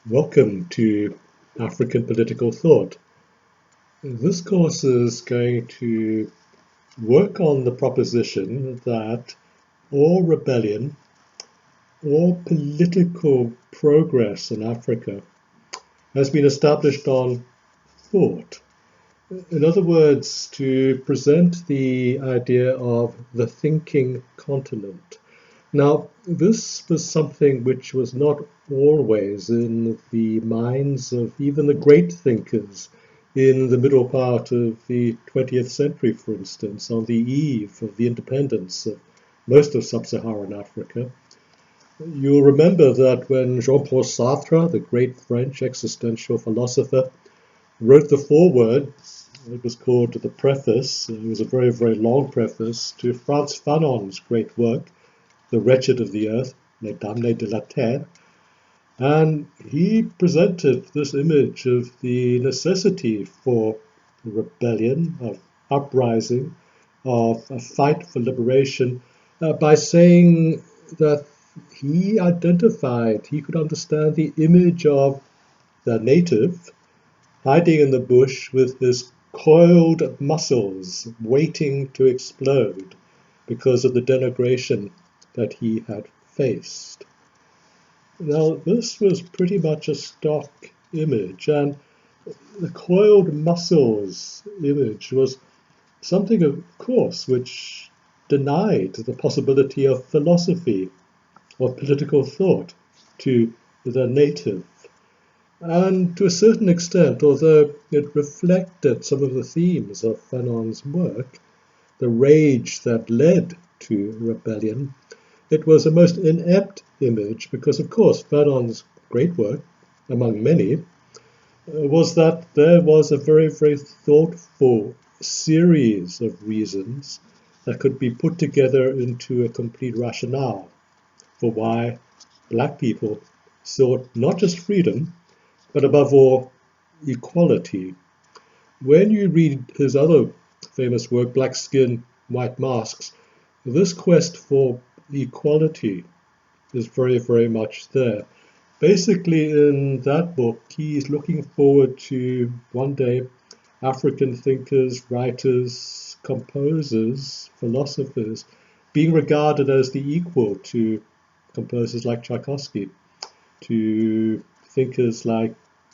Welcome to African Political Thought. This course is going to work on the proposition that all rebellion, all political progress in Africa has been established on thought. In other words, to present the idea of the thinking continent. Now, this was something which was not always in the minds of even the great thinkers in the middle part of the 20th century, for instance, on the eve of the independence of most of sub-Saharan Africa. You'll remember that when Jean-Paul Sartre, the great French existential philosopher, wrote the foreword, it was called the preface, it was a very, very long preface to Frantz Fanon's great work, The Wretched of the Earth, Les Damnés de la Terre, and he presented this image of the necessity for rebellion, of uprising, of a fight for liberation, by saying that he could understand the image of the native hiding in the bush with his coiled muscles waiting to explode because of the denigration that he had faced. Now, this was pretty much a stock image, and the coiled muscles image was something, of course, which denied the possibility of philosophy or political thought to the native. And to a certain extent, although it reflected some of the themes of Fanon's work, the rage that led to rebellion, it was a most inept image because, of course, Fanon's great work, among many, was that there was a very, very thoughtful series of reasons that could be put together into a complete rationale for why black people sought not just freedom, but above all, equality. When you read his other famous work, Black Skin, White Masks, this quest for equality is very, very much there. Basically, in that book, he's looking forward to one day African thinkers, writers, composers, philosophers being regarded as the equal to composers like Tchaikovsky, to thinkers like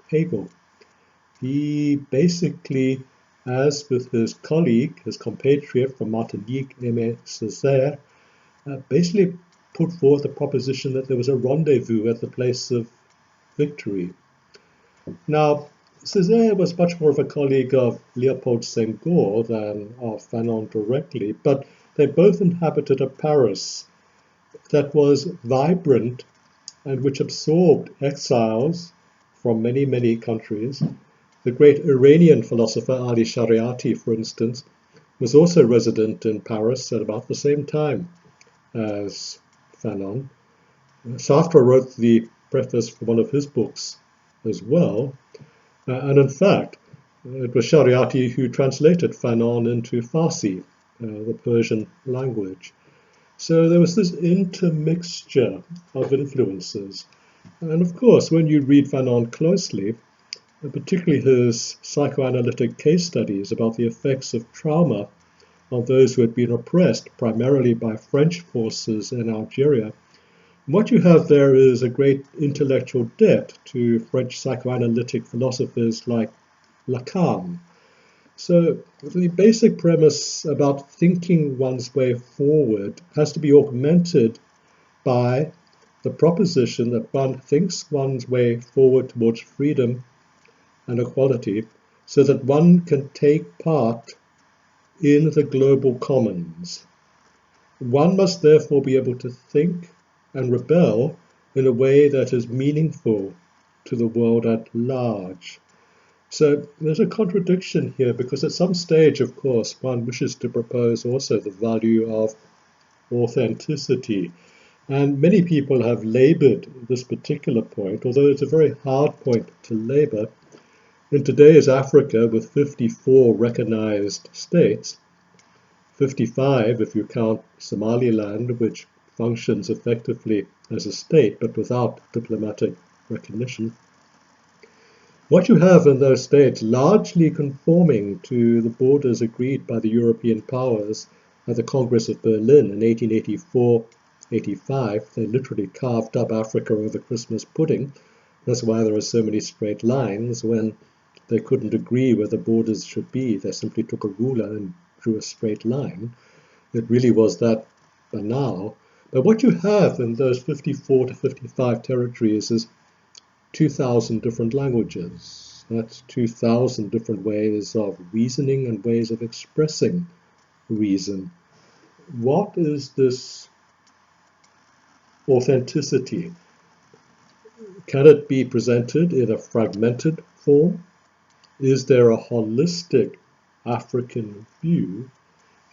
Hegel. He basically, as with his colleague, his compatriot from Martinique, Aimé Césaire, basically put forth the proposition that there was a rendezvous at the place of victory. Now, Césaire was much more of a colleague of Léopold Senghor than of Fanon directly, but they both inhabited a Paris that was vibrant and which absorbed exiles from many, many countries. The great Iranian philosopher Ali Shariati, for instance, was also resident in Paris at about the same time as Fanon. Sartre wrote the preface for one of his books as well, and in fact, it was Shariati who translated Fanon into Farsi, the Persian language. So there was this intermixture of influences. And of course, when you read Fanon closely, particularly his psychoanalytic case studies about the effects of trauma on those who had been oppressed primarily by French forces in Algeria, what you have there is a great intellectual debt to French psychoanalytic philosophers like Lacan. So the basic premise about thinking one's way forward has to be augmented by the proposition that one thinks one's way forward towards freedom and equality so that one can take part in the global commons. One must therefore be able to think and rebel in a way that is meaningful to the world at large. So there's a contradiction here because at some stage, of course, one wishes to propose also the value of authenticity. And many people have labored this particular point, although it's a very hard point to labor. In today's Africa, with 54 recognized states, 55 if you count Somaliland, which functions effectively as a state but without diplomatic recognition, What you have in those states largely conforming to the borders agreed by the European powers at the Congress of Berlin in 1884-85, they literally carved up Africa over Christmas pudding. That's why there are so many straight lines. When they couldn't agree where the borders should be, they simply took a ruler and drew a straight line. It really was that banal. But what you have in those 54 to 55 territories is 2,000 different languages. That's 2,000 different ways of reasoning and ways of expressing reason. What is this authenticity? Can it be presented in a fragmented form? Is there a holistic African view?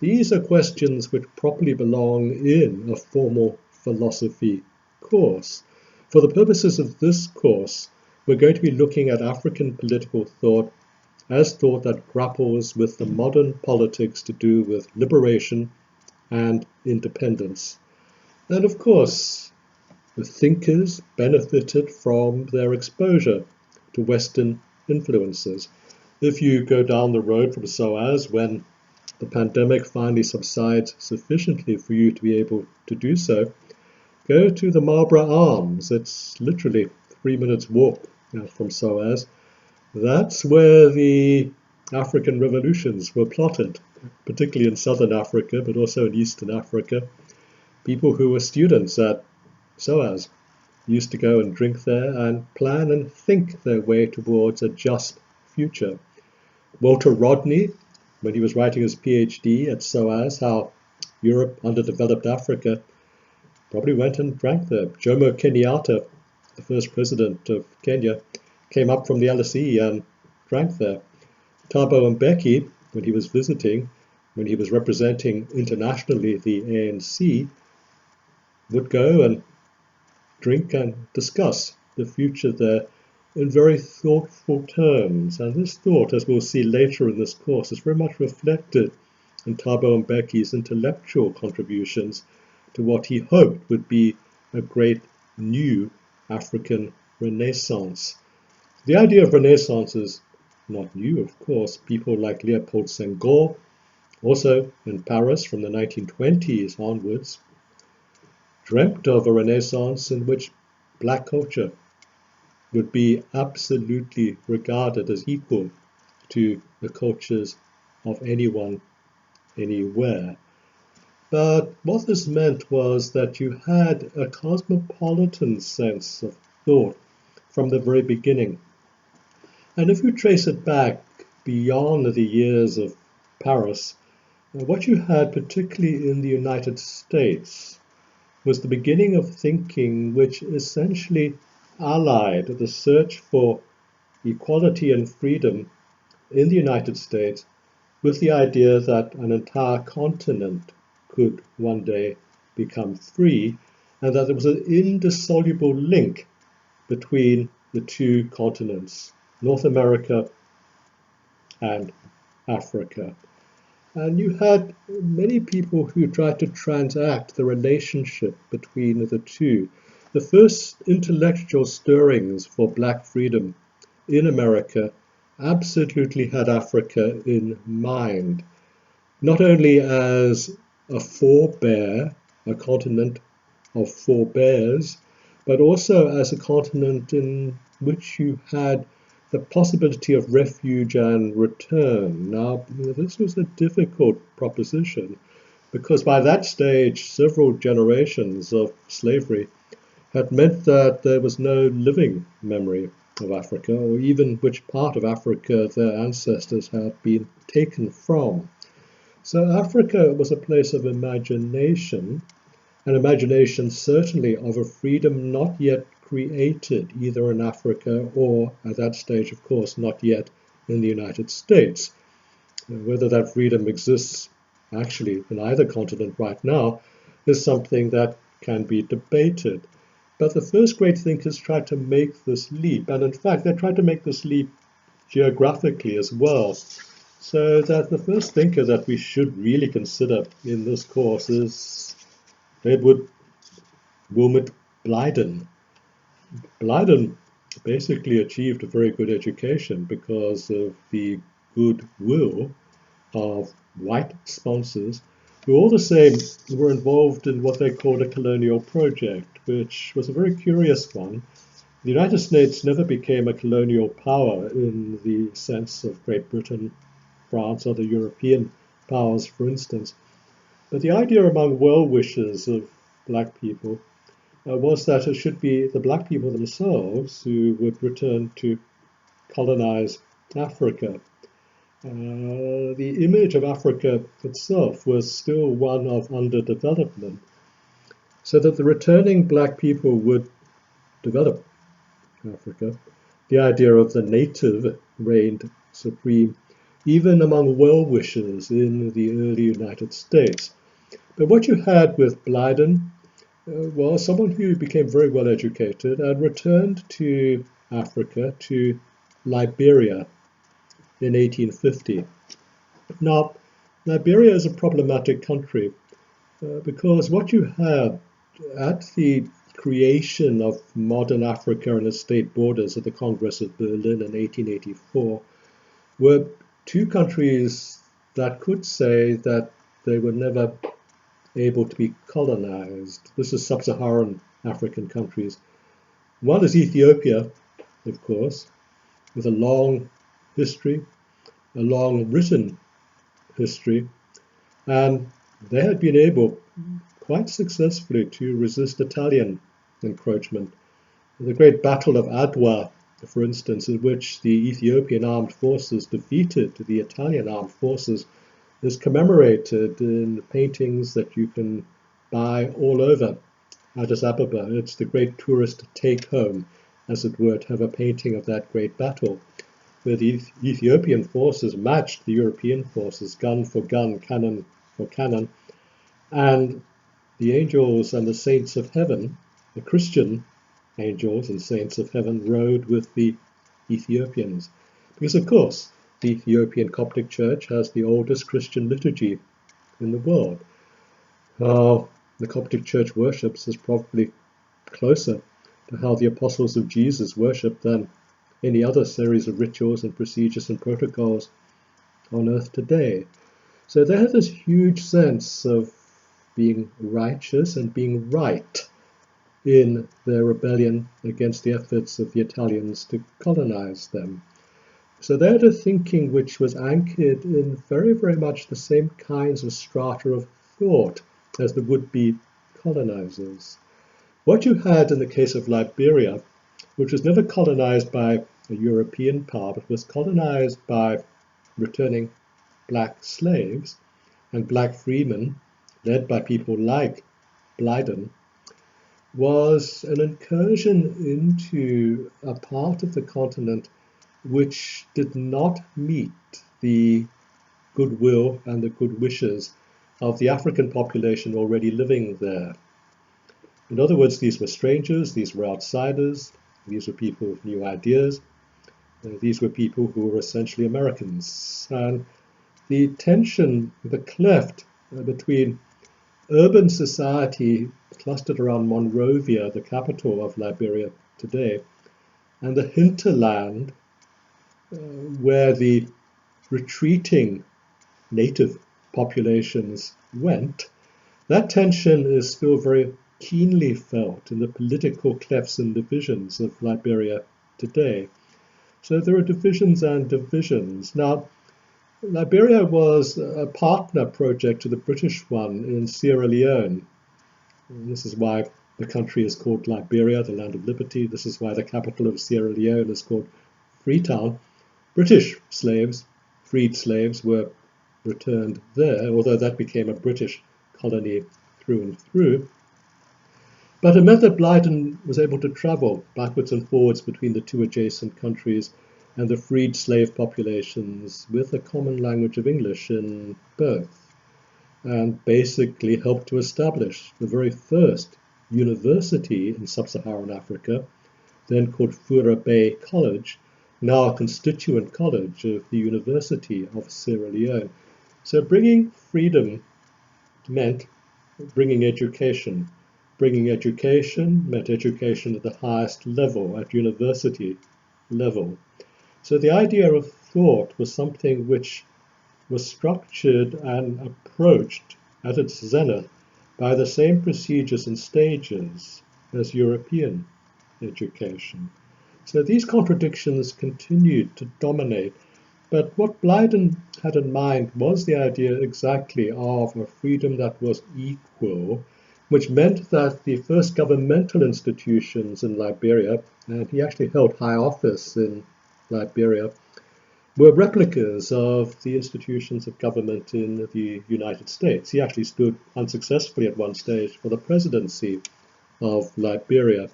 These are questions which properly belong in a formal philosophy course. For the purposes of this course, we're going to be looking at African political thought as thought that grapples with the modern politics to do with liberation and independence. And of course, the thinkers benefited from their exposure to Western influences. If you go down the road from SOAS when the pandemic finally subsides sufficiently for you to be able to do so, go to the Marlborough Arms. It's literally 3 minutes walk from SOAS. That's where the African revolutions were plotted, particularly in southern Africa, but also in eastern Africa. People who were students at SOAS used to go and drink there and plan and think their way towards a just future. Walter Rodney, when he was writing his PhD at SOAS, how Europe underdeveloped Africa, probably went and drank there. Jomo Kenyatta, the first president of Kenya, came up from the LSE and drank there. Thabo Mbeki, when he was visiting, when he was representing internationally the ANC, would go and drink and discuss the future there in very thoughtful terms. And this thought, as we'll see later in this course, is very much reflected in Thabo Mbeki's intellectual contributions to what he hoped would be a great new African Renaissance. The idea of Renaissance is not new, of course. People like Leopold Senghor, also in Paris from the 1920s onwards, dreamt of a Renaissance in which black culture would be absolutely regarded as equal to the cultures of anyone, anywhere. But what this meant was that you had a cosmopolitan sense of thought from the very beginning. And if you trace it back beyond the years of Paris, what you had, particularly in the United States, was the beginning of thinking which essentially allied the search for equality and freedom in the United States with the idea that an entire continent could one day become free, and that there was an indissoluble link between the two continents, North America and Africa. And you had many people who tried to transact the relationship between the two. The first intellectual stirrings for black freedom in America absolutely had Africa in mind, not only as a forebear, a continent of forebears, but also as a continent in which you had the possibility of refuge and return. Now, this was a difficult proposition because by that stage, several generations of slavery had meant that there was no living memory of Africa, or even which part of Africa their ancestors had been taken from. So Africa was a place of imagination, an imagination certainly of a freedom not yet created either in Africa or, at that stage, of course, not yet in the United States. Whether that freedom exists actually in either continent right now is something that can be debated. But the first great thinkers tried to make this leap, and in fact, they tried to make this leap geographically as well. So that the first thinker that we should really consider in this course is Edward Wilmot Blyden. Blyden basically achieved a very good education because of the goodwill of white sponsors who all the same were involved in what they called a colonial project, which was a very curious one. The United States never became a colonial power in the sense of Great Britain, France, other European powers, for instance. But the idea among well-wishers of black people was that it should be the black people themselves who would return to colonize Africa. The image of Africa itself was still one of underdevelopment, so that the returning black people would develop Africa. The idea of the native reigned supreme, even among well-wishers in the early United States. But what you had with Blyden was someone who became very well educated and returned to Africa, to Liberia, in 1850. Now, Liberia is a problematic country because what you had at the creation of modern Africa and its state borders at the Congress of Berlin in 1884 were two countries that could say that they were never able to be colonized. This is sub-Saharan African countries. One is Ethiopia, of course, with a long history, a long written history, and they had been able quite successfully to resist Italian encroachment. The great Battle of Adwa, for instance, in which the Ethiopian armed forces defeated the Italian armed forces, is commemorated in paintings that you can buy all over Addis Ababa. It's the great tourist take-home, as it were, to have a painting of that great battle, where the Ethiopian forces matched the European forces, gun for gun, cannon for cannon, and the angels and the saints of heaven, the Christian angels and saints of heaven, rode with the Ethiopians. Because, of course, the Ethiopian Coptic Church has the oldest Christian liturgy in the world. How the Coptic Church worships is probably closer to how the apostles of Jesus worshipped than any other series of rituals and procedures and protocols on earth today. So they had this huge sense of being righteous and being right in their rebellion against the efforts of the Italians to colonize them. So they had a thinking which was anchored in very, very much the same kinds of strata of thought as the would-be colonizers. What you had in the case of Liberia, which was never colonized by a European power, but was colonized by returning black slaves and black freemen, led by people like Blyden, was an incursion into a part of the continent which did not meet the goodwill and the good wishes of the African population already living there. In other words, these were strangers, these were outsiders, these were people with new ideas, these were people who were essentially Americans. And the tension, the cleft between urban society clustered around Monrovia, the capital of Liberia today, and the hinterland where the retreating native populations went, that tension is still very keenly felt in the political clefts and divisions of Liberia today. So there are divisions and divisions. Now, Liberia was a partner project to the British one in Sierra Leone. And this is why the country is called Liberia, the land of liberty. This is why the capital of Sierra Leone is called Freetown. British slaves, freed slaves, were returned there, although that became a British colony through and through. But it meant that Blyden was able to travel backwards and forwards between the two adjacent countries and the freed slave populations with a common language of English in both, and basically helped to establish the very first university in sub-Saharan Africa, then called Fura Bay College, now a constituent college of the University of Sierra Leone. So bringing freedom meant bringing education, bringing education meant education at the highest level, at university level. So the idea of thought was something which was structured and approached at its zenith by the same procedures and stages as European education. So these contradictions continued to dominate. But what Blyden had in mind was the idea exactly of a freedom that was equal, which meant that the first governmental institutions in Liberia, and he actually held high office in Liberia, were replicas of the institutions of government in the United States. He actually stood unsuccessfully at one stage for the presidency of Liberia.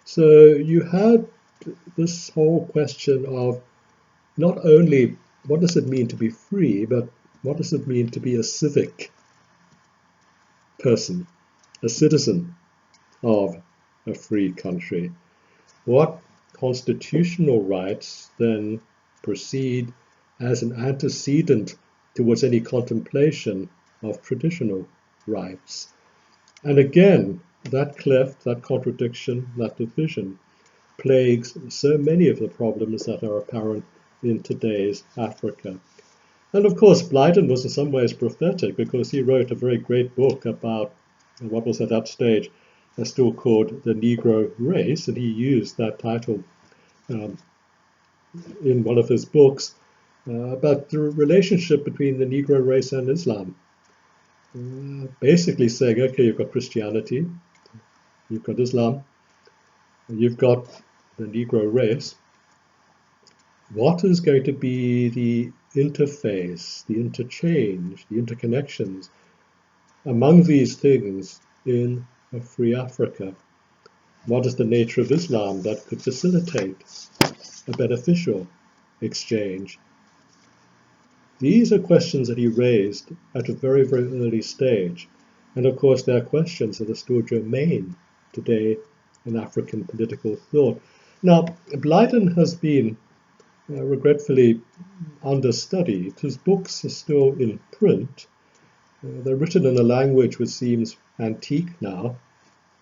So you had this whole question of not only what does it mean to be free, but what does it mean to be a civic person, a citizen of a free country? What constitutional rights then proceed as an antecedent towards any contemplation of traditional rights? And again, that cleft, that contradiction, that division plagues so many of the problems that are apparent in today's Africa. And of course, Blyden was in some ways prophetic because he wrote a very great book about what was at that stage still called the Negro race, and he used that title in one of his books about the relationship between the Negro race and Islam. Basically saying, okay, you've got Christianity, you've got Islam, you've got the Negro race. What is going to be the interface, the interchange, the interconnections among these things in a free Africa? What is the nature of Islam that could facilitate a beneficial exchange? These are questions that he raised at a very, very early stage. And of course, they are questions that are still germane today in African political thought. Now, Blyden has been regretfully understudied. His books are still in print. They're written in a language which seems antique now,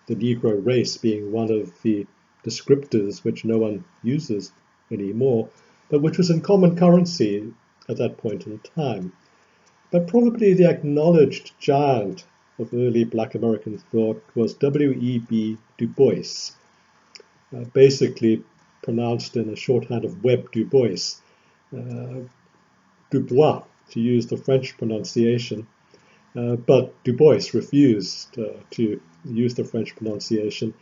the Negro race being one of the descriptors which no one uses anymore, but which was in common currency at that point in time. But probably the acknowledged giant of early Black American thought was W.E.B. Du Bois, basically pronounced in a shorthand of Webb Du Bois, Dubois, to use the French pronunciation, but Du Bois refused to use the French pronunciation,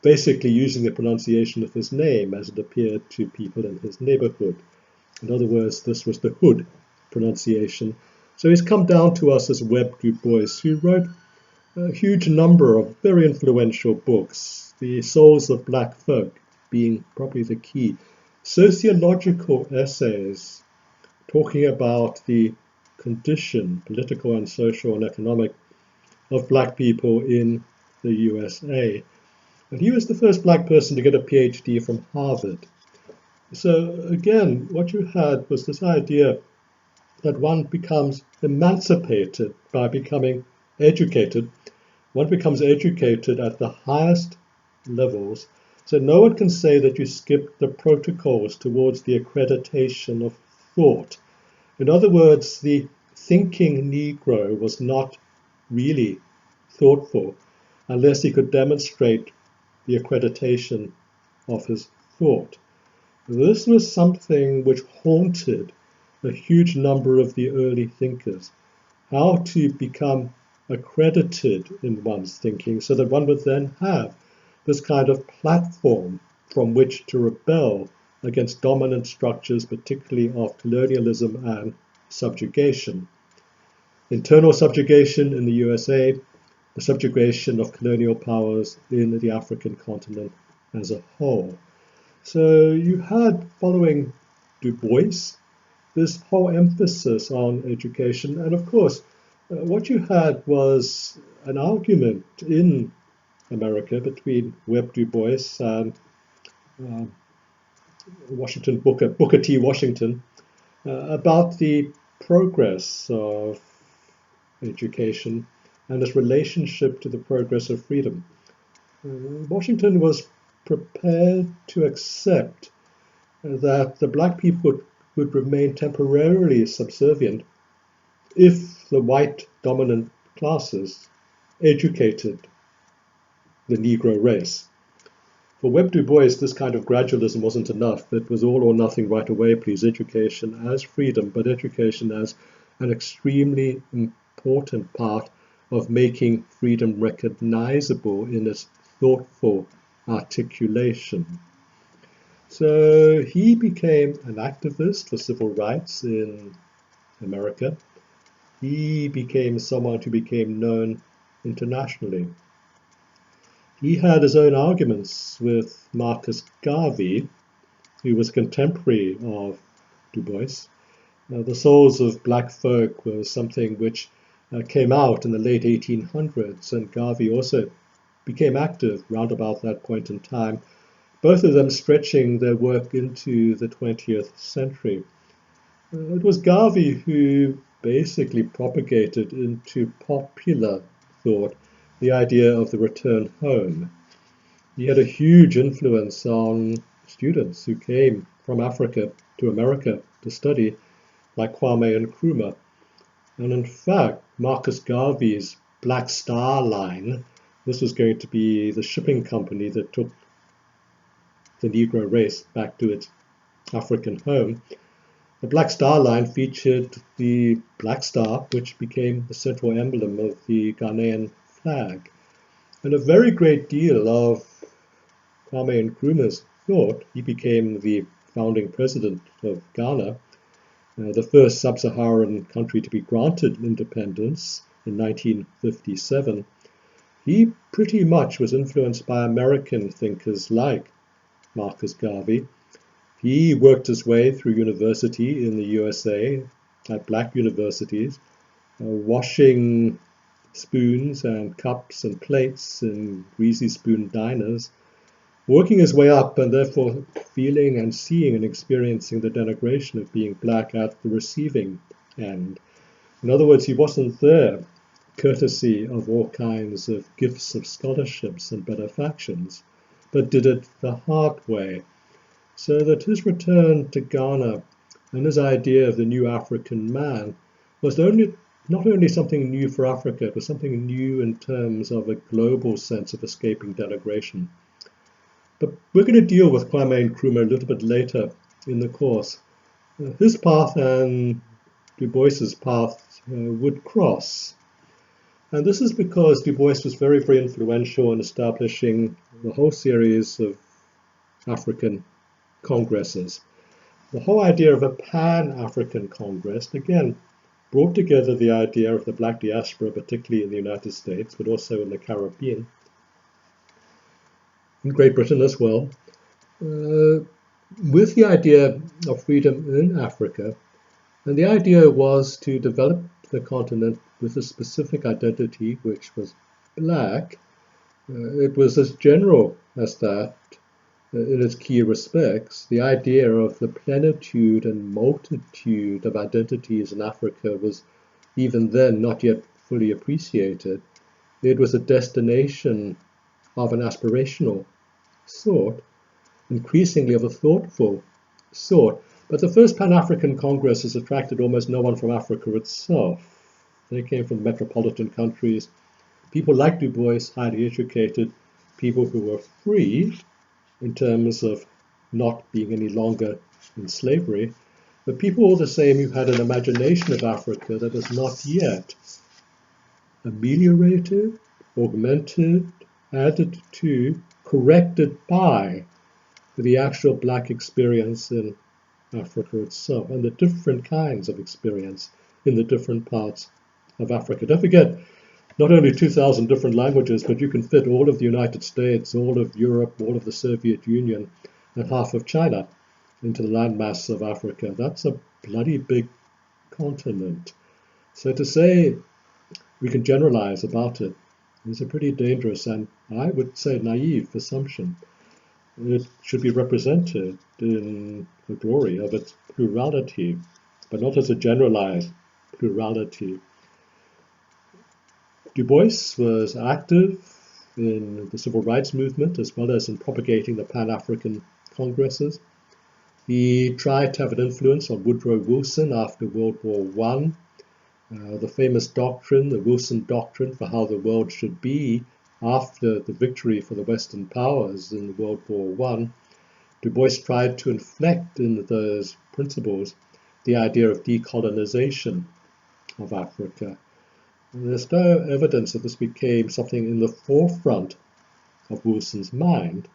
basically using the pronunciation of his name as it appeared to people in his neighborhood. In other words, this was the hood pronunciation. So he's come down to us as Webb Du Bois, who wrote a huge number of very influential books, the Souls of Black Folk being probably the key, sociological essays talking about the condition, political and social and economic, of black people in the USA. And he was the first black person to get a PhD from Harvard. So again, what you had was this idea that one becomes emancipated by becoming educated. One becomes educated at the highest levels. So no one can say that you skipped the protocols towards the accreditation of thought. In other words, the thinking Negro was not really thoughtful unless he could demonstrate the accreditation of his thought. This was something which haunted a huge number of the early thinkers, how to become accredited in one's thinking so that one would then have this kind of platform from which to rebel against dominant structures, particularly of colonialism and subjugation. Internal subjugation in the USA, the subjugation of colonial powers in the African continent as a whole. So you had, following Du Bois, this whole emphasis on education. And of course, what you had was an argument in America between Webb Du Bois and Booker T. Washington, about the progress of education and its relationship to the progress of freedom. Washington was prepared to accept that the black people would remain temporarily subservient if the white dominant classes educated the Negro race. For Webb Du Bois, this kind of gradualism wasn't enough. It was all or nothing right away, please. Education as freedom, but education as an extremely important part of making freedom recognizable in its thoughtful articulation. So he became an activist for civil rights in America. He became someone who became known internationally. He had his own arguments with Marcus Garvey, who was a contemporary of Du Bois. The Souls of Black Folk was something which came out in the late 1800s, and Garvey also became active round about that point in time, both of them stretching their work into the 20th century. It was Garvey who basically propagated into popular thought the idea of the return home. He had a huge influence on students who came from Africa to America to study, like Kwame Nkrumah. And in fact, Marcus Garvey's Black Star Line, this was going to be the shipping company that took the Negro race back to its African home. The Black Star Line featured the Black Star, which became the central emblem of the Ghanaian flag. And a very great deal of Kwame Nkrumah's thought, he became the founding president of Ghana, the first sub-Saharan country to be granted independence in 1957. He pretty much was influenced by American thinkers like Marcus Garvey. He worked his way through university in the USA, at black universities, washing spoons and cups and plates in greasy spoon diners, working his way up and therefore feeling and seeing and experiencing the denigration of being black at the receiving end. In other words, he wasn't there courtesy of all kinds of gifts of scholarships and benefactions, but did it the hard way. So that his return to Ghana and his idea of the new African man was not only something new for Africa, it was something new in terms of a global sense of escaping denigration. But we're going to deal with Kwame Nkrumah a little bit later in the course. His path and Du Bois's path would cross. And this is because Du Bois was very, very influential in establishing the whole series of African congresses. The whole idea of a Pan-African Congress, again, brought together the idea of the black diaspora, particularly in the United States, but also in the Caribbean, in Great Britain as well, with the idea of freedom in Africa. And the idea was to develop the continent with a specific identity, which was black. It was as general as that in its key respects. The idea of the plenitude and multitude of identities in Africa was even then not yet fully appreciated. It was a destination of an aspirational sort, increasingly of a thoughtful sort. But the first Pan-African Congress has attracted almost no one from Africa itself. They came from metropolitan countries, people like Du Bois, highly educated, people who were free in terms of not being any longer in slavery, but people all the same who had an imagination of Africa that was not yet ameliorated, augmented, added to, corrected by the actual black experience in Africa itself and the different kinds of experience in the different parts of Africa. Don't forget, not only 2,000 different languages, but you can fit all of the United States, all of Europe, all of the Soviet Union, and half of China into the landmass of Africa. That's a bloody big continent. So to say we can generalize about it is a pretty dangerous and, I would say, naive assumption. It should be represented in the glory of its plurality, but not as a generalized plurality. Du Bois was active in the civil rights movement as well as in propagating the Pan-African Congresses. He tried to have an influence on Woodrow Wilson after World War I. The famous doctrine, the Wilson Doctrine for how the world should be after the victory for the Western powers in World War I, Du Bois tried to inflect in those principles the idea of decolonization of Africa. And there's no evidence that this became something in the forefront of Wilson's mind.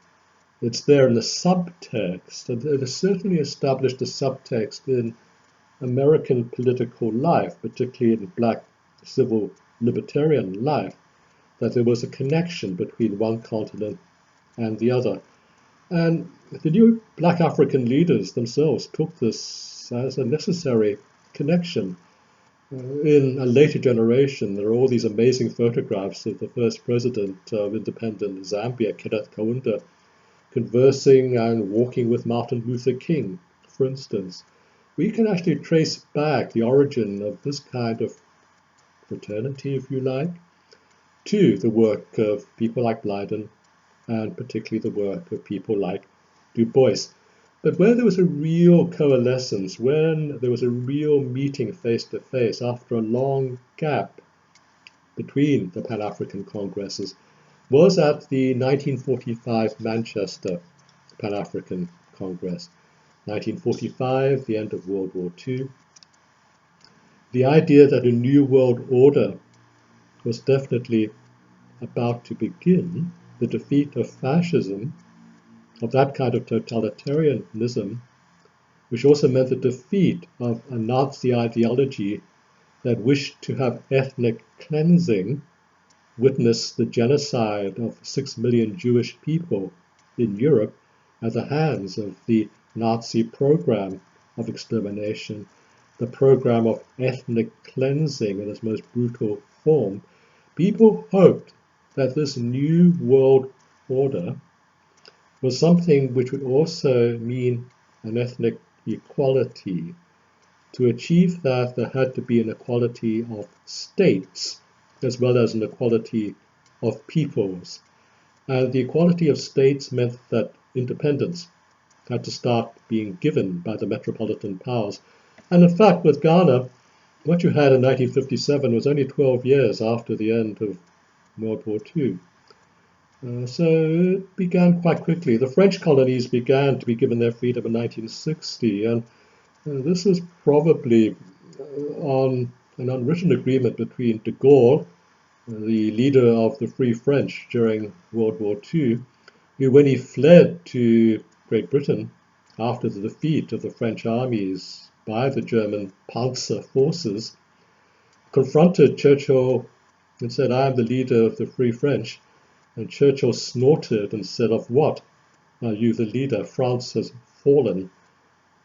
It's there in the subtext, and it has certainly established a subtext in American political life, particularly in black civil libertarian life, that there was a connection between one continent and the other. And the new black African leaders themselves took this as a necessary connection. In a later generation, there are all these amazing photographs of the first president of independent Zambia, Kenneth Kaunda, conversing and walking with Martin Luther King, for instance. We can actually trace back the origin of this kind of fraternity, if you like, to the work of people like Blyden, and particularly the work of people like Du Bois. But where there was a real coalescence, when there was a real meeting face to face after a long gap between the Pan-African Congresses, was at the 1945 Manchester Pan-African Congress. 1945, the end of World War II. The idea that a new world order was definitely about to begin, the defeat of fascism, of that kind of totalitarianism, which also meant the defeat of a Nazi ideology that wished to have ethnic cleansing, witnessed the genocide of 6 million Jewish people in Europe at the hands of the Nazi program of extermination, the program of ethnic cleansing in its most brutal form. People hoped that this new world order was something which would also mean an ethnic equality. To achieve that, there had to be an equality of states as well as an equality of peoples. And the equality of states meant that independence had to start being given by the metropolitan powers. And in fact, with Ghana, what you had in 1957 was only 12 years after the end of World War II. So it began quite quickly. The French colonies began to be given their freedom in 1960, and this is probably on an unwritten agreement between de Gaulle, the leader of the Free French during World War II, who, when he fled to Great Britain after the defeat of the French armies by the German Panzer forces, confronted Churchill and said, "I am the leader of the Free French." And Churchill snorted and said, "Of what are you the leader? France has fallen."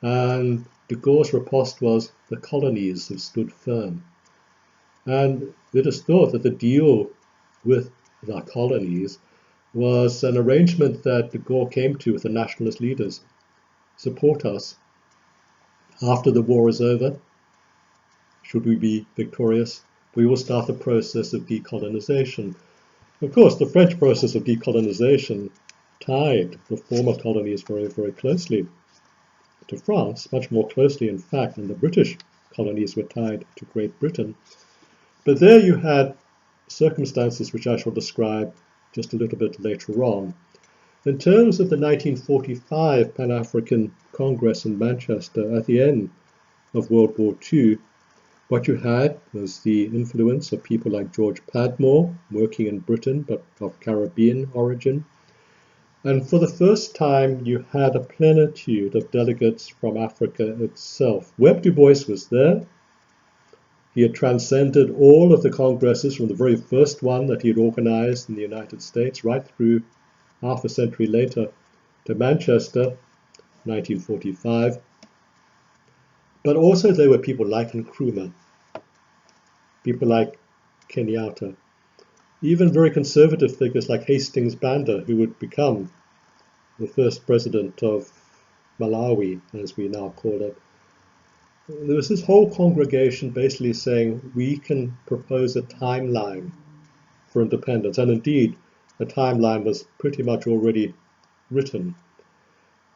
And de Gaulle's riposte was, "The colonies have stood firm." And it is thought that the deal with the colonies was an arrangement that de Gaulle came to with the nationalist leaders. Support us. After the war is over, should we be victorious, we will start the process of decolonization. Of course, the French process of decolonization tied the former colonies very, very closely to France, much more closely, in fact, than the British colonies were tied to Great Britain. But there you had circumstances which I shall describe just a little bit later on. In terms of the 1945 Pan-African Congress in Manchester at the end of World War II, what you had was the influence of people like George Padmore, working in Britain but of Caribbean origin. And for the first time, you had a plenitude of delegates from Africa itself. Webb Du Bois was there. He had transcended all of the congresses from the very first one that he had organized in the United States right through half a century later to Manchester, 1945. But also there were people like Nkrumah, people like Kenyatta, even very conservative figures like Hastings Banda, who would become the first president of Malawi, as we now call it. There was this whole congregation basically saying, we can propose a timeline for independence. And indeed, the timeline was pretty much already written.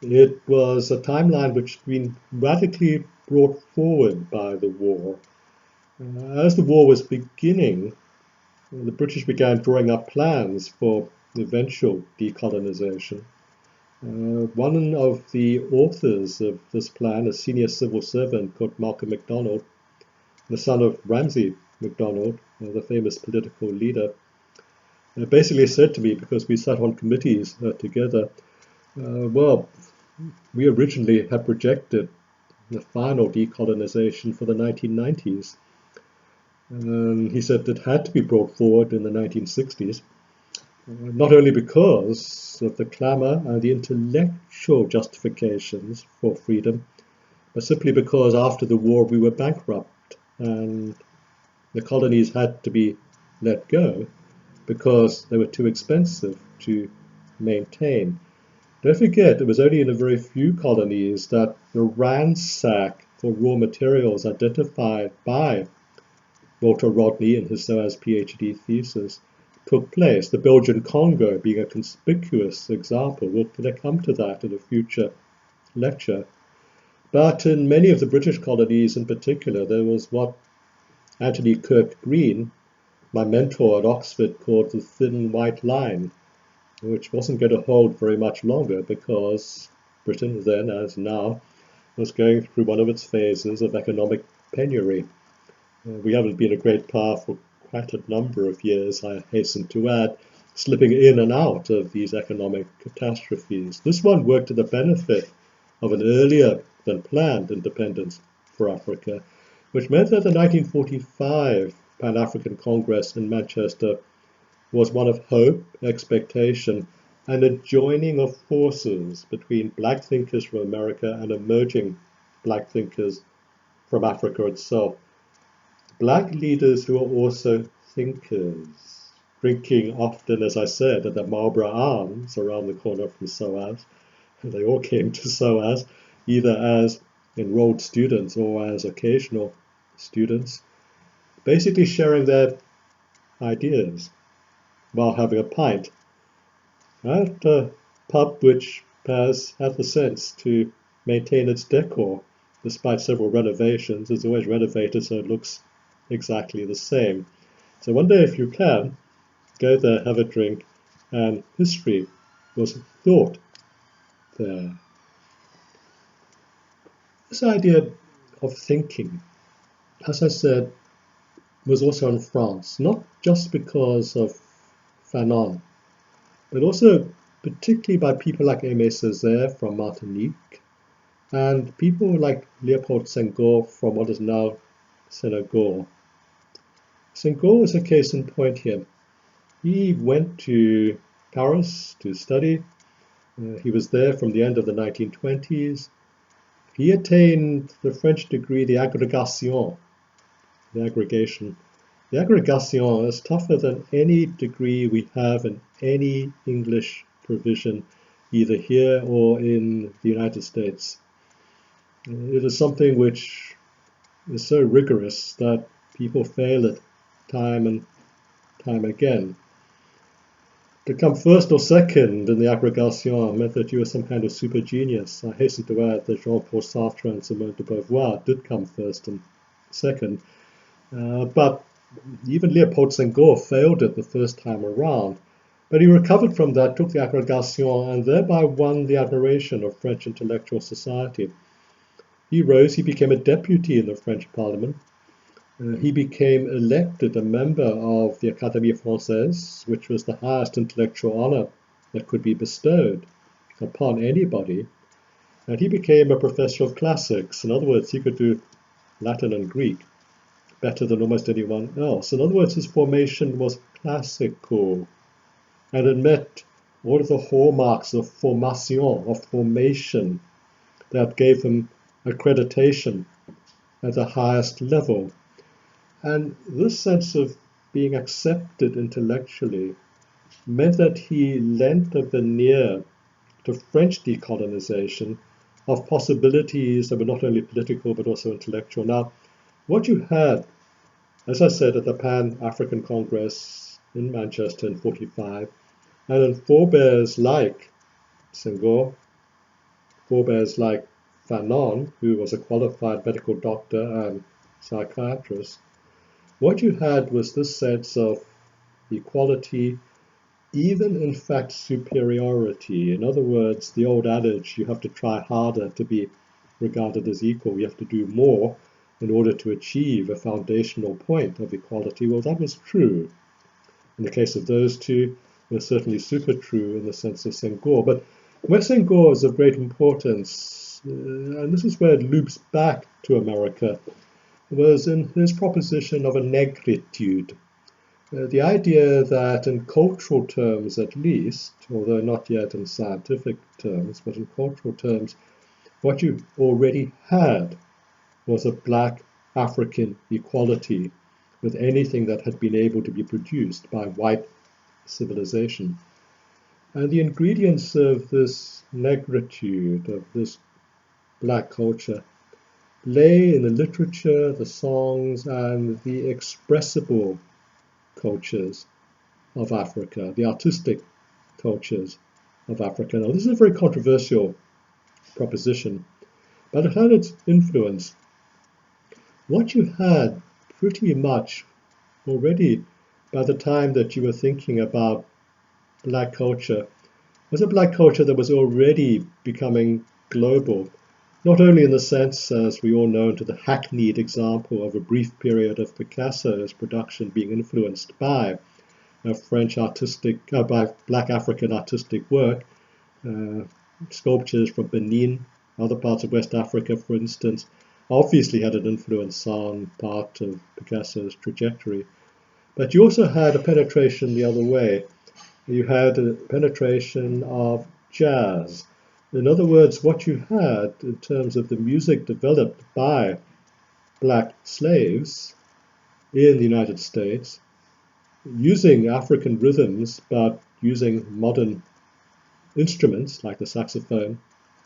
It was a timeline which had been radically brought forward by the war. As the war was beginning, the British began drawing up plans for eventual decolonization. One of the authors of this plan, a senior civil servant called Malcolm MacDonald, the son of Ramsay MacDonald, the famous political leader, basically said to me, because we sat on committees together, well, we originally had projected the final decolonization for the 1990s. He said it had to be brought forward in the 1960s, not only because of the clamour and the intellectual justifications for freedom, but simply because after the war we were bankrupt and the colonies had to be let go because they were too expensive to maintain. Don't forget, it was only in a very few colonies that the ransack for raw materials identified by Walter Rodney in his SOAS PhD thesis took place, the Belgian Congo being a conspicuous example. We'll come to that in a future lecture. But in many of the British colonies in particular, there was what Anthony Kirk Green, my mentor at Oxford, called the thin white line, which wasn't going to hold very much longer because Britain then, as now, was going through one of its phases of economic penury. We haven't been a great power for quite a number of years, I hasten to add, slipping in and out of these economic catastrophes. This one worked to the benefit of an earlier than planned independence for Africa, which meant that the 1945 Pan-African Congress in Manchester was one of hope, expectation, and a joining of forces between black thinkers from America and emerging black thinkers from Africa itself. Black leaders who are also thinkers, drinking often, as I said, at the Marlborough Arms around the corner from SOAS. They all came to SOAS either as enrolled students or as occasional students, basically sharing their ideas while having a pint at a pub which has had the sense to maintain its decor despite several renovations. It's always renovated so it looks exactly the same. So one day, if you can, go there, have a drink, and history was thought there. This idea of thinking, as I said, was also in France, not just because of Fanon, but also particularly by people like Aimé Césaire from Martinique, and people like Léopold Senghor from what is now Senegal. Senghor is a case in point here. He went to Paris to study. He was there from the end of the 1920s. He attained the French degree, the agrégation, the aggregation. The agrégation is tougher than any degree we have in any English provision, either here or in the United States. It is something which is so rigorous that people fail it time and time again. To come first or second in the agrégation meant that you were some kind of super genius. I hasten to add that Jean-Paul Sartre and Simone de Beauvoir did come first and second. But even Léopold Senghor failed it the first time around. But he recovered from that, took the agrégation, and thereby won the admiration of French intellectual society. He rose, he became a deputy in the French Parliament. He became elected a member of the Académie Française, which was the highest intellectual honor that could be bestowed upon anybody. And he became a professor of classics. In other words, he could do Latin and Greek better than almost anyone else. In other words, his formation was classical. And it met all of the hallmarks of formation, of formation, that gave him accreditation at the highest level. And this sense of being accepted intellectually meant that he lent a veneer to French decolonization of possibilities that were not only political but also intellectual. Now, what you had, as I said, at the Pan-African Congress in Manchester in 1945, And in forebears like Senghor, forebears like Fanon, who was a qualified medical doctor and psychiatrist, what you had was this sense of equality, even in fact superiority. In other words, the old adage, you have to try harder to be regarded as equal, you have to do more in order to achieve a foundational point of equality. Well, that was true. In the case of those two, it was certainly super true in the sense of Senghor. But where Senghor is of great importance, and this is where it loops back to America, was in his proposition of a negritude. The idea that in cultural terms at least, although not yet in scientific terms, but in cultural terms, what you already had was a black African equality with anything that had been able to be produced by white civilization. And the ingredients of this negritude, of this black culture, lay in the literature, the songs, and the expressible cultures of Africa, the artistic cultures of Africa. Now, this is a very controversial proposition, but it had its influence. What you had pretty much already by the time that you were thinking about black culture was a black culture that was already becoming global, not only in the sense, as we all know, to the hackneyed example of a brief period of Picasso's production being influenced by French artistic, by black African artistic work, sculptures from Benin, other parts of West Africa, for instance, obviously had an influence on part of Picasso's trajectory. But you also had a penetration the other way. You had a penetration of jazz. In other words, what you had in terms of the music developed by black slaves in the United States, using African rhythms, but using modern instruments like the saxophone,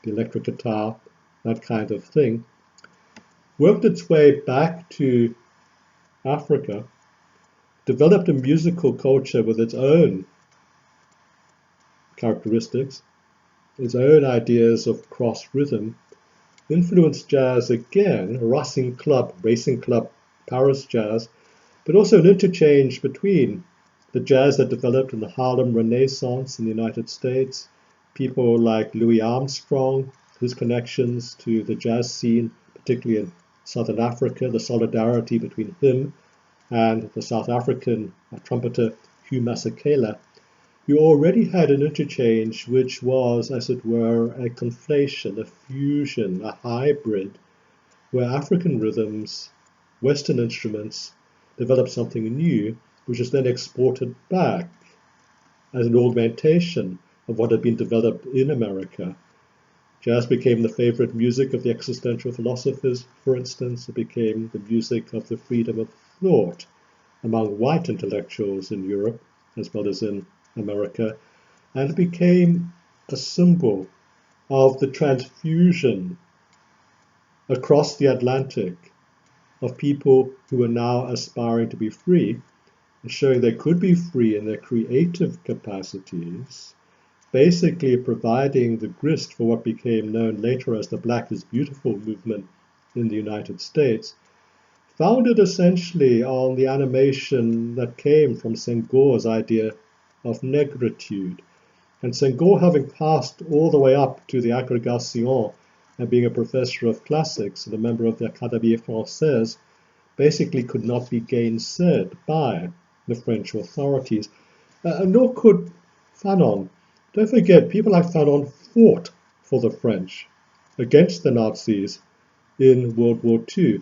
the electric guitar, that kind of thing, worked its way back to Africa, developed a musical culture with its own characteristics, its own ideas of cross rhythm, influenced jazz again, racing club, Paris jazz, but also an interchange between the jazz that developed in the Harlem Renaissance in the United States, people like Louis Armstrong, his connections to the jazz scene, particularly in Southern Africa, the solidarity between him and the South African trumpeter Hugh Masekela. You already had an interchange which was, as it were, a conflation, a fusion, a hybrid, where African rhythms, Western instruments, developed something new, which is then exported back as an augmentation of what had been developed in America. Jazz became the favorite music of the existential philosophers, for instance. It became the music of the freedom of thought among white intellectuals in Europe, as well as in America, and it became a symbol of the transfusion across the Atlantic of people who are now aspiring to be free and showing they could be free in their creative capacities, basically providing the grist for what became known later as the Black is Beautiful movement in the United States, founded essentially on the animation that came from Senghor's idea of negritude. And Senghor, having passed all the way up to the agrégation and being a professor of classics and a member of the Académie Française, basically could not be gainsaid by the French authorities. Nor could Fanon. Don't forget, people like Fanon fought for the French against the Nazis in World War II.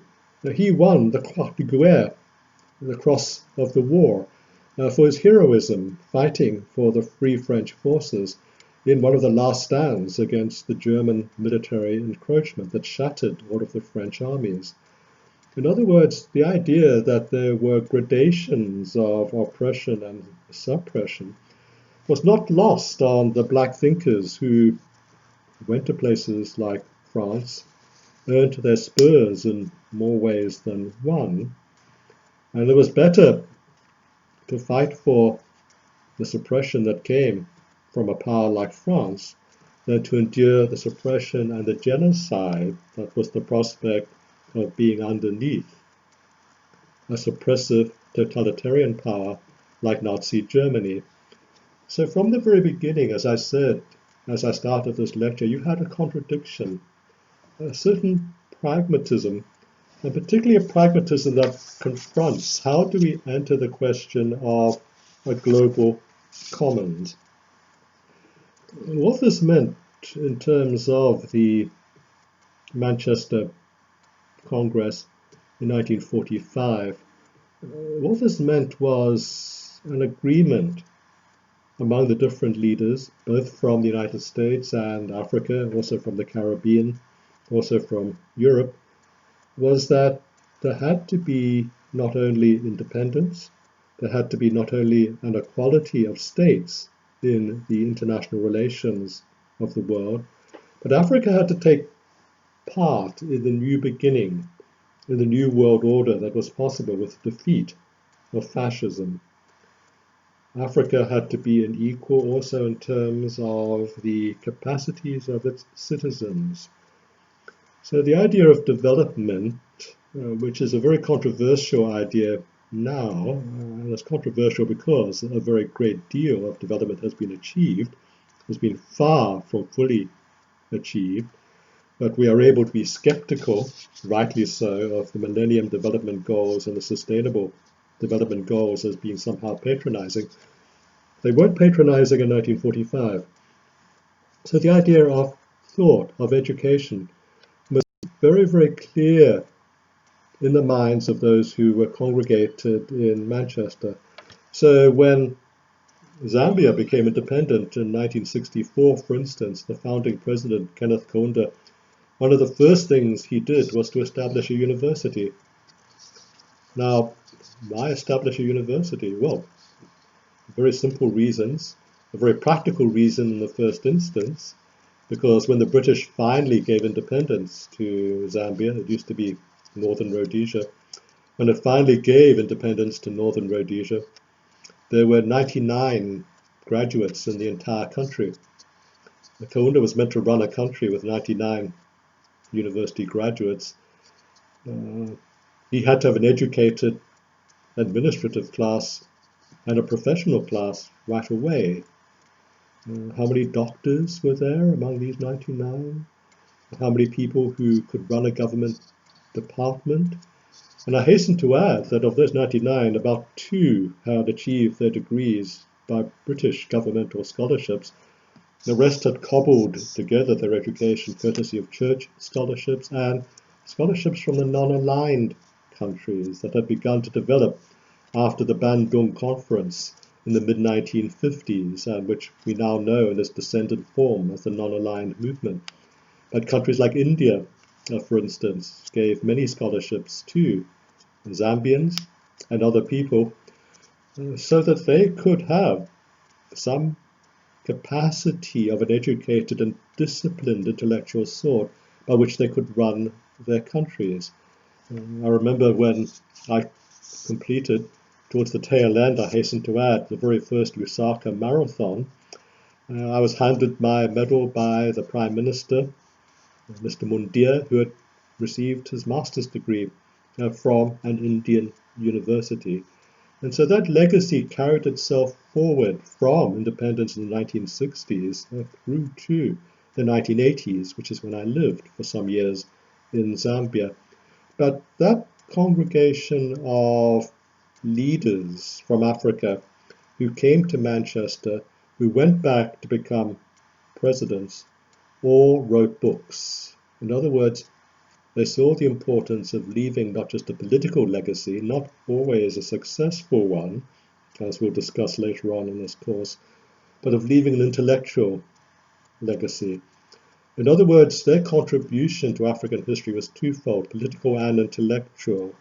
He won the Croix de Guerre, the Cross of the War, for his heroism fighting for the Free French forces in one of the last stands against the German military encroachment that shattered all of the French armies. In other words, the idea that there were gradations of oppression and suppression was not lost on the black thinkers who went to places like France, earned their spurs in more ways than one, and it was better to fight for the suppression that came from a power like France than to endure the suppression and the genocide that was the prospect of being underneath a suppressive totalitarian power like Nazi Germany. So from the very beginning, as I said, as I started this lecture, you had a contradiction, a certain pragmatism, and particularly a pragmatism that confronts how do we enter the question of a global commons. What this meant in terms of the Manchester Congress in 1945, what this meant was an agreement among the different leaders, both from the United States and Africa, also from the Caribbean, also from Europe, was that there had to be not only independence, there had to be not only an equality of states in the international relations of the world, but Africa had to take part in the new beginning, in the new world order that was possible with the defeat of fascism. Africa had to be an equal also in terms of the capacities of its citizens. So the idea of development, which is a very controversial idea now, and it's controversial because a very great deal of development has been achieved, has been far from fully achieved, but we are able to be skeptical, rightly so, of the Millennium Development Goals and the Sustainable Development Goals as being somehow patronizing. They weren't patronizing in 1945. So the idea of thought, of education, was very, very clear in the minds of those who were congregated in Manchester. So when Zambia became independent in 1964, for instance, the founding president, Kenneth Kaunda, one of the first things he did was to establish a university. Now, why establish a university? Well, very simple reasons, a very practical reason in the first instance, because when the British finally gave independence to Zambia, it used to be Northern Rhodesia, when it finally gave independence to Northern Rhodesia, there were 99 graduates in the entire country. Kaunda was meant to run a country with 99 university graduates. He had to have an educated administrative class and a professional class right away. How many doctors were there among these 99? How many people who could run a government department? And I hasten to add that of those 99, about 2 had achieved their degrees by British governmental scholarships. The rest had cobbled together their education courtesy of church scholarships and scholarships from the non-aligned countries that had begun to develop after the Bandung Conference in the mid-1950s, and which we now know in its descendant form as the non-aligned movement. But countries like India, for instance, gave many scholarships to Zambians and other people so that they could have some capacity of an educated and disciplined intellectual sort by which they could run their countries. I remember when I completed, towards the tail end, I hasten to add, the very first Lusaka marathon, I was handed my medal by the Prime Minister, Mr. Mundia, who had received his master's degree from an Indian university. And so that legacy carried itself forward from independence in the 1960s through to the 1980s, which is when I lived for some years in Zambia. But that congregation of leaders from Africa who came to Manchester, who went back to become presidents, all wrote books. In other words, they saw the importance of leaving not just a political legacy, not always a successful one, as we'll discuss later on in this course, but of leaving an intellectual legacy. In other words, their contribution to African history was twofold, political and intellectual.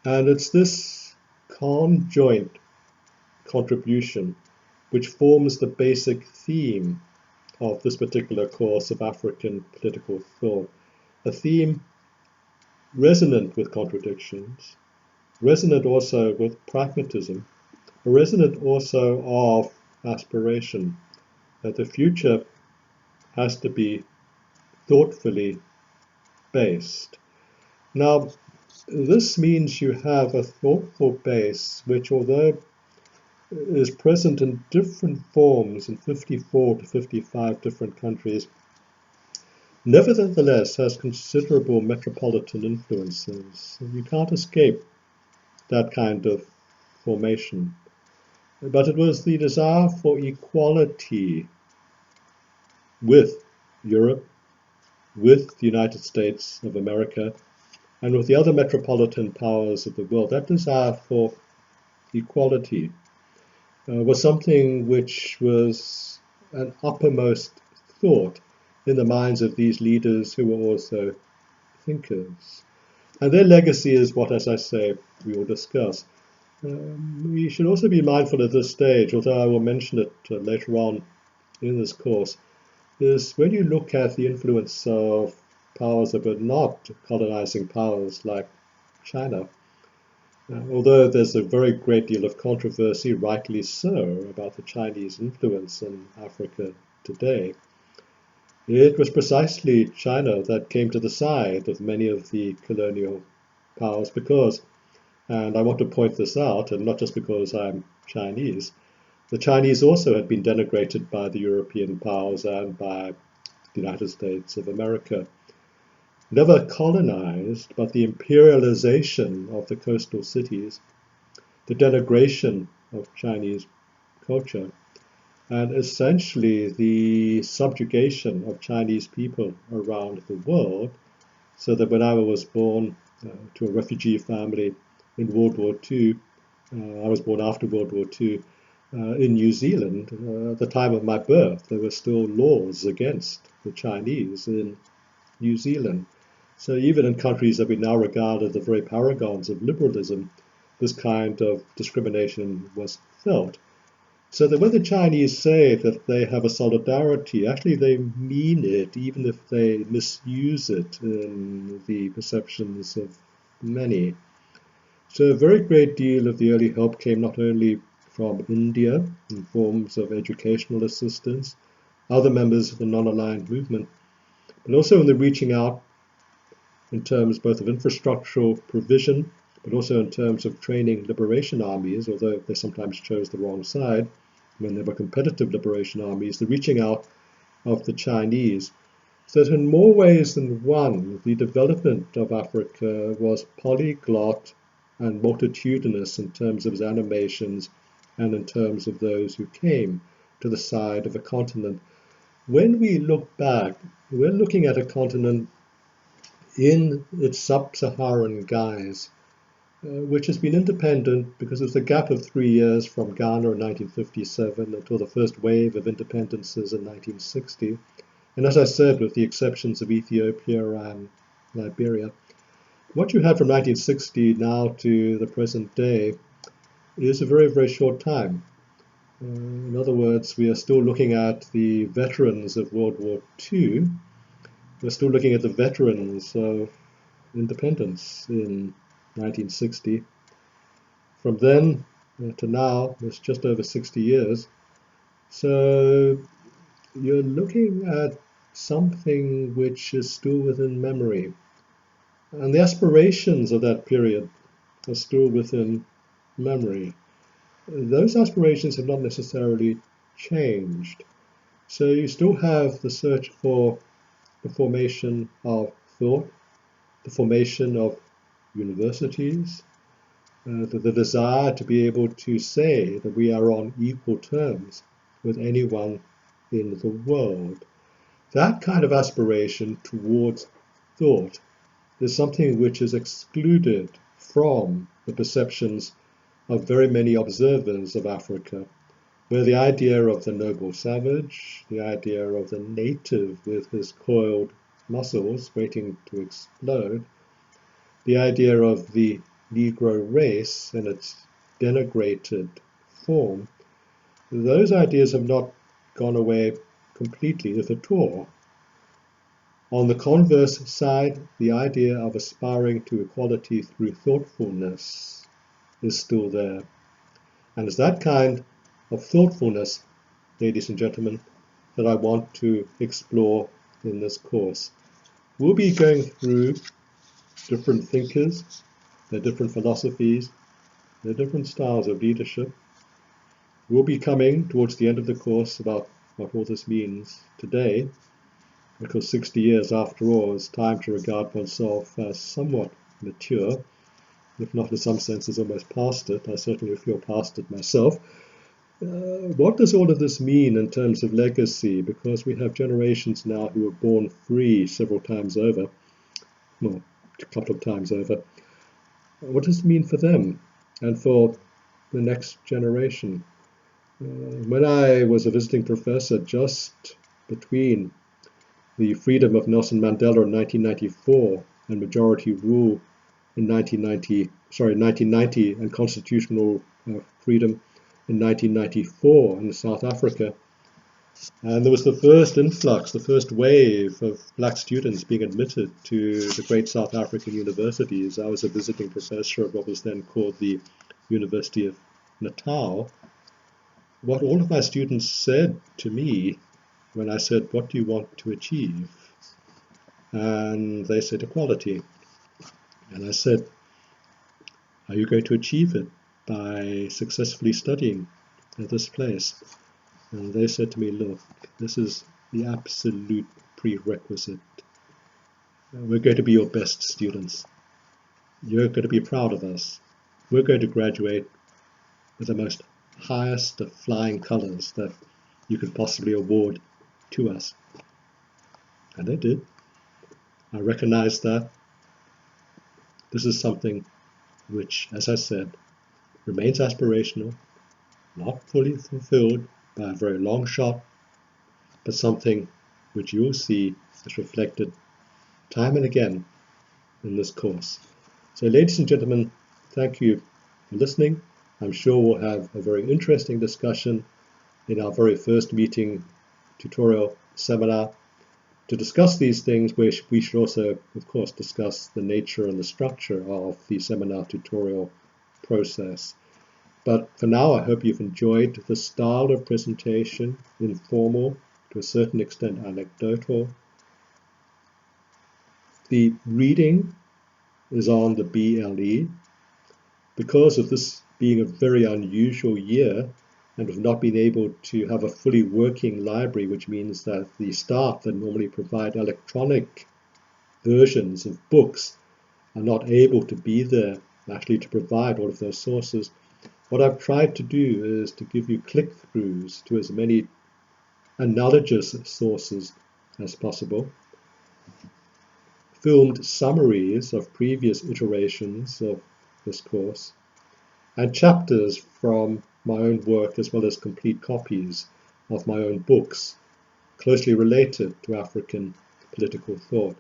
And it's this conjoint contribution which forms the basic theme of this particular course of African political thought. A theme resonant with contradictions, resonant also with pragmatism, resonant also of aspiration, that the future has to be thoughtfully based. Now, this means you have a thoughtful base which, although is present in different forms in 54 to 55 different countries, nevertheless has considerable metropolitan influences. You can't escape that kind of formation. But it was the desire for equality with Europe, with the United States of America, and with the other metropolitan powers of the world. That desire for equality was something which was an uppermost thought in the minds of these leaders who were also thinkers. And their legacy is what, as I say, we will discuss. We should also be mindful at this stage, although I will mention it later on in this course, is when you look at the influence of powers that were not colonizing powers like China, although there's a very great deal of controversy, rightly so, about the Chinese influence in Africa today, it was precisely China that came to the side of many of the colonial powers because, and I want to point this out, and not just because I'm Chinese, the Chinese also had been denigrated by the European powers and by the United States of America. Never colonized, but the imperialization of the coastal cities, the denigration of Chinese culture, and essentially the subjugation of Chinese people around the world, so that when I was born to a refugee family in World War II, I was born after World War II, in New Zealand, at the time of my birth, there were still laws against the Chinese in New Zealand. So even in countries that we now regard as the very paragons of liberalism, this kind of discrimination was felt. So that when the Chinese say that they have a solidarity, actually they mean it, even if they misuse it in the perceptions of many. So a very great deal of the early help came not only from India in forms of educational assistance, other members of the non-aligned movement, but also in the reaching out in terms both of infrastructural provision, but also in terms of training liberation armies, although they sometimes chose the wrong side when they were competitive liberation armies, the reaching out of the Chinese. So that in more ways than one, the development of Africa was polyglot and multitudinous in terms of its animations and in terms of those who came to the side of a continent. When we look back, we're looking at a continent in its sub-Saharan guise, which has been independent because of the gap of 3 years from Ghana in 1957 until the first wave of independences in 1960. And as I said, with the exceptions of Ethiopia and Liberia, what you had from 1960 now to the present day is a very, very short time. In other words, we are still looking at the veterans of World War II. We're still looking at the veterans of independence in 1960. From then to now, it's just over 60 years. So you're looking at something which is still within memory. And the aspirations of that period are still within memory. Those aspirations have not necessarily changed. So you still have the search for the formation of thought, the formation of universities, the desire to be able to say that we are on equal terms with anyone in the world. That kind of aspiration towards thought is something which is excluded from the perceptions of very many observers of Africa, where the idea of the noble savage, the idea of the native with his coiled muscles waiting to explode, the idea of the Negro race in its denigrated form, those ideas have not gone away completely, if at all. On the converse side, the idea of aspiring to equality through thoughtfulness is still there. And it's that kind of thoughtfulness, ladies and gentlemen, that I want to explore in this course. We'll be going through different thinkers, their different philosophies, their different styles of leadership. We'll be coming towards the end of the course about what all this means today, because 60 years, after all, is time to regard oneself as somewhat mature, if not in some senses almost past it. I certainly feel past it myself. What does all of this mean in terms of legacy? Because we have generations now who were born free several times over, well, a couple of times over. What does it mean for them and for the next generation? When I was a visiting professor, just between the freedom of Nelson Mandela in 1994 and majority rule in 1990 and constitutional freedom in 1994 in South Africa, and there was the first influx, the first wave of black students being admitted to the great South African universities. I was a visiting professor of what was then called the University of Natal. What all of my students said to me when I said, "What do you want to achieve?" And they said, "Equality." And I said, "Are you going to achieve it by successfully studying at this place?" And they said to me, "Look, this is the absolute prerequisite. We're going to be your best students. You're going to be proud of us. We're going to graduate with the most highest of flying colors that you could possibly award to us." And they did. I recognize that this is something which, as I said, remains aspirational, not fully fulfilled by a very long shot, but something which you'll see is reflected time and again in this course. So, ladies and gentlemen, thank you for listening. I'm sure we'll have a very interesting discussion in our very first meeting tutorial seminar to discuss these things, where we should also, of course, discuss the nature and the structure of the seminar tutorial process. But for now, I hope you've enjoyed the style of presentation, informal, to a certain extent anecdotal. The reading is on the BLE. Because of this being a very unusual year, and of not being able to have a fully working library, which means that the staff that normally provide electronic versions of books are not able to be there actually to provide all of those sources, what I've tried to do is to give you click-throughs to as many analogous sources as possible, filmed summaries of previous iterations of this course, and chapters from my own work, as well as complete copies of my own books closely related to African political thought.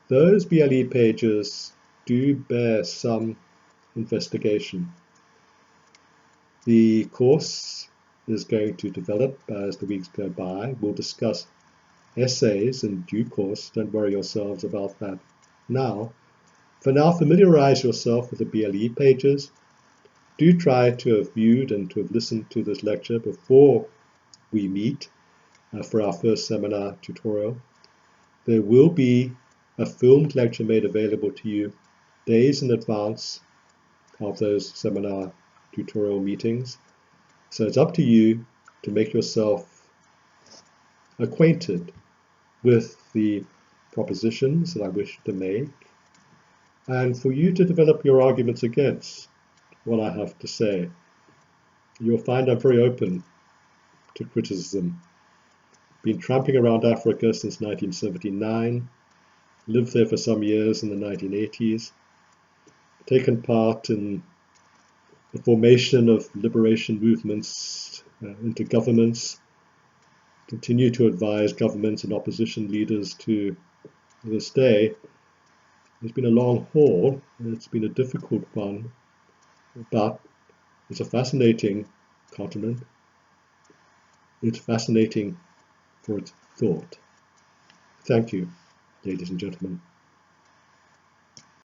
Those BLE pages do bear some investigation. The course is going to develop as the weeks go by. We'll discuss essays in due course. Don't worry yourselves about that now. For now, familiarize yourself with the BLE pages. Do try to have viewed and to have listened to this lecture before we meet for our first seminar tutorial. There will be a filmed lecture made available to you days in advance of those seminar tutorial meetings. So it's up to you to make yourself acquainted with the propositions that I wish to make, and for you to develop your arguments against what I have to say. You'll find I'm very open to criticism. Been tramping around Africa since 1979, lived there for some years in the 1980s, taken part in the formation of liberation movements into governments, continue to advise governments and opposition leaders to this day. It's been a long haul, and it's been a difficult one, but it's a fascinating continent. It's fascinating for its thought. Thank you, ladies and gentlemen.